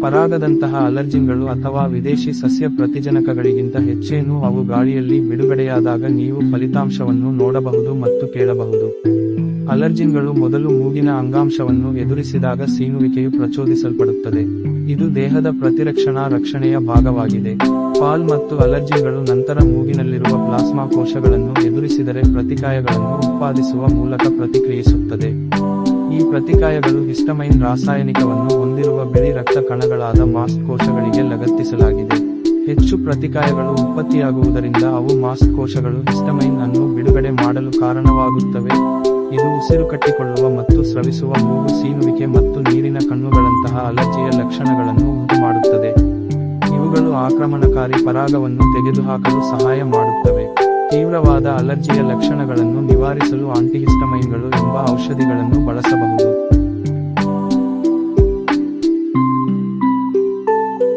ಪರಾಗದಂತಹ ಅಲರ್ಜಿನ್ಗಳು ಅಥವಾ ವಿದೇಶಿ ಸಸ್ಯ ಪ್ರತಿಜನಕಗಳಿಗಿಂತ ಹೆಚ್ಚೇನೂ ಅವು ಗಾಳಿಯಲ್ಲಿ ಬಿಡುಗಡೆಯಾದಾಗ ನೀವು ಫಲಿತಾಂಶವನ್ನು ನೋಡಬಹುದು ಮತ್ತು ಕೇಳಬಹುದು. ಅಲರ್ಜಿನ್ಗಳು ಮೊದಲು ಮೂಗಿನ ಅಂಗಾಂಶವನ್ನು ಎದುರಿಸಿದಾಗ ಸೀನುವಿಕೆಯು ಪ್ರಚೋದಿಸಲ್ಪಡುತ್ತದೆ. ಇದು ದೇಹದ ಪ್ರತಿರಕ್ಷಣಾ ರಕ್ಷಣೆಯ ಭಾಗವಾಗಿದೆ. ಪಾಲ್ ಮತ್ತು ಅಲರ್ಜಿನ್ಗಳು ನಂತರ ಮೂಗಿನಲ್ಲಿರುವ ಪ್ಲಾಸ್ಮಾ ಕೋಶಗಳನ್ನು ಎದುರಿಸಿದರೆ ಪ್ರತಿಕಾಯಗಳನ್ನು ಉತ್ಪಾದಿಸುವ ಮೂಲಕ ಪ್ರತಿಕ್ರಿಯಿಸುತ್ತದೆ. ಈ ಪ್ರತಿಕಾಯಗಳು ಹಿಸ್ಟಮೈನ್ ರಾಸಾಯನಿಕವನ್ನು ಹೊಂದಿರುವ ಬಿಳಿ ರಕ್ತ ಕಣಗಳಾದ ಮಾಸ್ಟ್ ಕೋಶಗಳಿಗೆ ಲಗತ್ತಿಸಲಾಗಿದೆ. ಹೆಚ್ಚು ಪ್ರತಿಕಾಯಗಳು ಉತ್ಪತ್ತಿಯಾಗುವುದರಿಂದ ಅವು ಮಾಸ್ಟ್ ಕೋಶಗಳು ಹಿಸ್ಟಮೈನ್ ಅನ್ನು ಬಿಡುಗಡೆ ಮಾಡಲು ಕಾರಣವಾಗುತ್ತವೆ. ಇದು ಉಸಿರುಕಟ್ಟಿಕೊಳ್ಳುವ ಮತ್ತು ಸ್ರವಿಸುವ ಮೂಗು ಸೀನುವಿಕೆ ಮತ್ತು ನೀರಿನ ಕಣ್ಣುಗಳಂತಹ ಅಲರ್ಜಿಯ ಲಕ್ಷಣಗಳನ್ನು ಉಂಟುಮಾಡುತ್ತದೆ. ಇವುಗಳು ಆಕ್ರಮಣಕಾರಿ ಪರಾಗವನ್ನು ತೆಗೆದುಹಾಕಲು ಸಹಾಯ ಮಾಡುತ್ತವೆ. ತೀವ್ರವಾದ ಅಲರ್ಜಿಯ ಲಕ್ಷಣಗಳನ್ನು ನಿವಾರಿಸಲು ಆಂಟಿಹಿಸ್ಟಮೈನ್ಗಳು ಎಂಬ ಔಷಧಿಗಳನ್ನು ಬಳಸಬಹುದು.